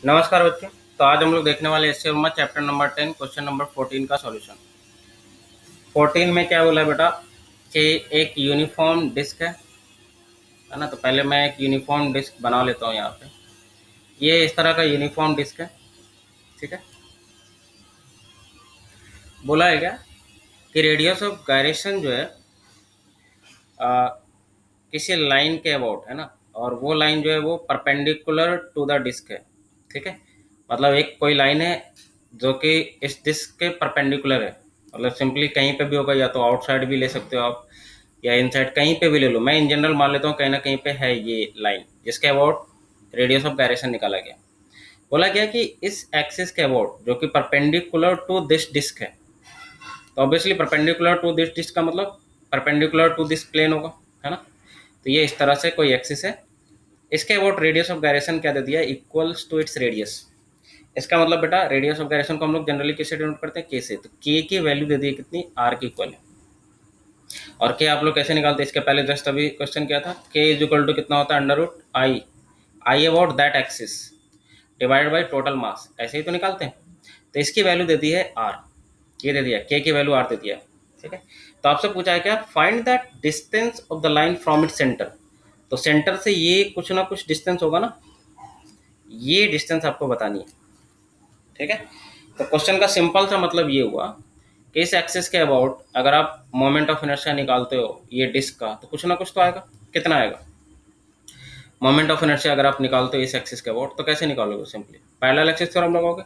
नमस्कार बच्चों। तो आज हम लोग देखने वाले S A Verma chapter number 10 question number 14 का सॉल्यूशन। 14 में क्या बोला है बेटा कि एक यूनिफॉर्म डिस्क है ना। तो पहले मैं एक यूनिफॉर्म डिस्क बना लेता हूँ यहाँ पे। ये इस तरह का यूनिफॉर्म डिस्क है, ठीक है। बोला है क्या कि रेडियस ऑफ गायरेशन जो है आ, किसी लाइन के अबाउट है ना, और वो लाइन जो है वो परपेंडिकुलर टू द डिस्क है, ठीक है। मतलब एक कोई लाइन है जो कि इस डिस्क के परपेंडिकुलर है। मतलब सिंपली कहीं पे भी होगा, या तो आउटसाइड भी ले सकते हो आप, या इनसाइड कहीं पे भी ले लो। मैं इन जनरल मान लेता हूँ कहीं ना कहीं पे है ये लाइन जिसके अबाउट रेडियस ऑफ गायरेशन निकाला गया। बोला गया कि इस एक्सिस के अबाउट जो कि परपेंडिकुलर टू दिस डिस्क है, तो obviously perpendicular to this disc का मतलब परपेंडिकुलर टू दिस प्लेन होगा, है ना। तो ये इस तरह से कोई एक्सिस है। इसके अबाउट रेडियस ऑफ गायरेशन क्या दे दिया, इक्वल्स टू इट्स रेडियस। इसका मतलब बेटा रेडियस ऑफ गायरेशन को हम लोग जनरली किससे डिनोट करते हैं, के से। तो के की वैल्यू दे दी कितनी, आर की इक्वल है। और के आप लोग कैसे निकालते हैं, इसके पहले जस्ट अभी क्वेश्चन क्या था, के इज इक्वल टू कितना होता है, under root I, I about that axis divide by total mass, ऐसे ही तो निकालते हैं। तो इसकी वैल्यू दे दी है आर, ये दे दिया, के की वैल्यू आर दे दिया, ठीक है। तो आपसे पूछा है क्या, find that distance of the line from it centre. तो सेंटर से ये कुछ ना कुछ डिस्टेंस होगा ना, ये डिस्टेंस आपको बतानी है, ठीक है। तो क्वेश्चन का सिंपल सा मतलब ये हुआ कि इस एक्सिस के अबाउट अगर आप मोमेंट ऑफ इनर्शिया निकालते हो ये डिस्क का, तो कुछ ना कुछ तो आएगा। कितना आएगा मोमेंट ऑफ इनर्शिया अगर आप निकालते हो इस एक्सिस के अबाउट, तो कैसे निकालोगे, सिंपली पैरेलल एक्सिस थ्योरम लगाओगे।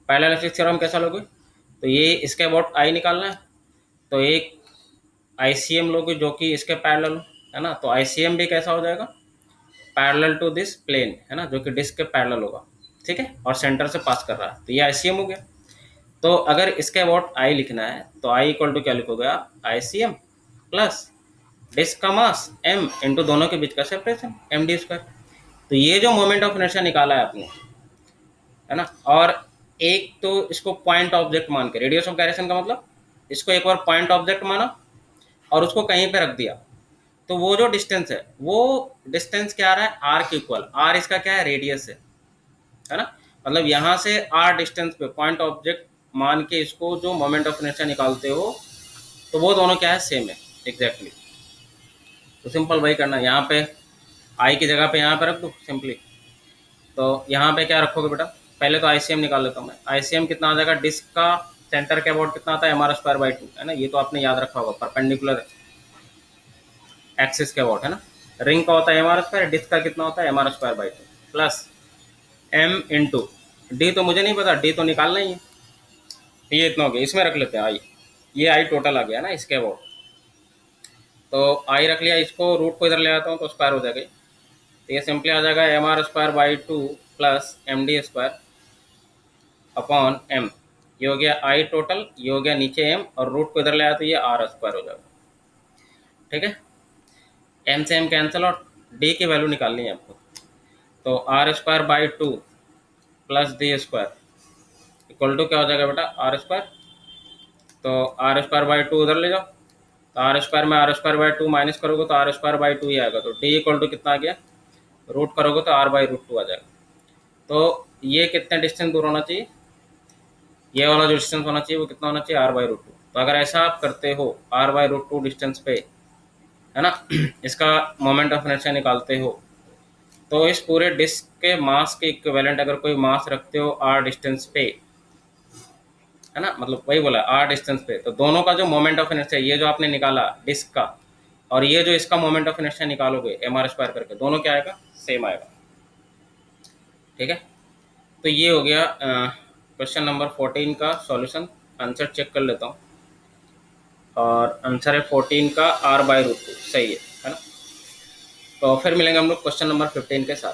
पैरेलल एक्सिस थ्योरम कैसा लोगे, तो ये इसके अबाउट आई निकालना है, तो एक आईसीएम लोगे जो कि इसके पैरेलल हो, है ना। तो आईसीएम भी कैसा हो जाएगा, पैरेलल टू दिस प्लेन, है ना, जो कि डिस्क के पैरेलल होगा, ठीक है, और सेंटर से पास कर रहा है, तो ये आईसीएम हो गया। तो अगर इसके अबाउट आई लिखना है तो आई इक्वल टू क्या लिखोगे आप, आई सी एम प्लस डिस्क का मास एम इंटू दोनों के बीच का सेपरेशन एम डी स्क्वायर। तो ये जो मोमेंट ऑफ इनर्शिया निकाला है आपने, है ना, और एक तो इसको पॉइंट ऑब्जेक्ट मान के, रेडियस ऑफ गायरेशन का मतलब इसको एक बार पॉइंट ऑब्जेक्ट माना और उसको कहीं पे रख दिया, तो वो जो डिस्टेंस है वो डिस्टेंस क्या आ रहा है, आर के इक्वल। आर इसका क्या है, रेडियस है ना। मतलब यहाँ से आर डिस्टेंस पे पॉइंट ऑब्जेक्ट मान के इसको जो मोमेंट ऑफ इनर्शिया निकालते हो, तो वो दोनों क्या है, सेम है एग्जैक्टली। तो सिंपल वही करना है, यहाँ पे आई की जगह पे यहाँ पे रख दो सिंपली। तो यहाँ पे क्या रखोगे बेटा, पहले तो आईसीएम निकाल लेता हूँ मैं। आईसीएम कितना आ जाएगा, डिस्क का सेंटर के अबाउट कितना आता है, M R square by two, है ना। ये तो आपने याद रखा होगा, परपेंडिकुलर एक्सिस के अबाउट, है ना। रिंग का होता है एम आर स्क्वायर, डिस्क का कितना होता है, M R square by two plus M into D, तो मुझे नहीं पता, डी तो निकालना ही है। ये इतना हो गया, इसमें रख लेते हैं आई, ये आई टोटल आ गया ना इसके अबाउट। तो आई रख लिया, इसको रूट को इधर ले आता हूँ तो स्क्वायर हो जाएगा। तो ये सिंपली आ जाएगा M R square by two plus M D square upon M. ये हो गया आई टोटल, ये हो गया नीचे एम, और रूट को इधर ले आया तो ये आर स्क्वायर हो जाएगा, ठीक है। एम से एम कैंसिल और डी की वैल्यू निकालनी है आपको। तो R square by two plus D square equal to क्या हो जाएगा बेटा, आर स्क्वायर। तो आर स्क्वायर बाई टू उधर ले जाओ, तो आर स्क्वायर में R square by two minus करोगे तो आर स्क्वायर बाई टू ही आएगा। तो डी इक्वल टू कितना आ गया, रूट करोगे तो आर बाई रूट टू आ जाएगा। तो ये कितने डिस्टेंस दूर होना चाहिए, ये वाला जो डिस्टेंस होना चाहिए वो कितना होना चाहिए, आर बाई रूट टू। तो अगर ऐसा आप करते हो R by root two distance पे, है ना, इसका मोमेंट ऑफ इनर्शिया निकालते हो, तो इस पूरे डिस्क के मास के इक्विवेलेंट अगर कोई मास रखते हो आर डिस्टेंस पे, है ना, मतलब वही बोला आर डिस्टेंस पे, तो दोनों का जो मोमेंट ऑफ इनर्शिया, ये जो आपने निकाला डिस्क का और ये जो इसका मोमेंट ऑफ इनर्शिया निकालोगे एम आर स्क्वायर करके, दोनों क्या आएगा, सेम आएगा, ठीक है। तो ये हो गया क्वेश्चन नंबर 14 का सॉल्यूशन। आंसर चेक कर लेता हूँ, और आंसर है 14 का आर बाई रूट टू, सही है ना। तो फिर मिलेंगे हम लोग क्वेश्चन नंबर 15 के साथ।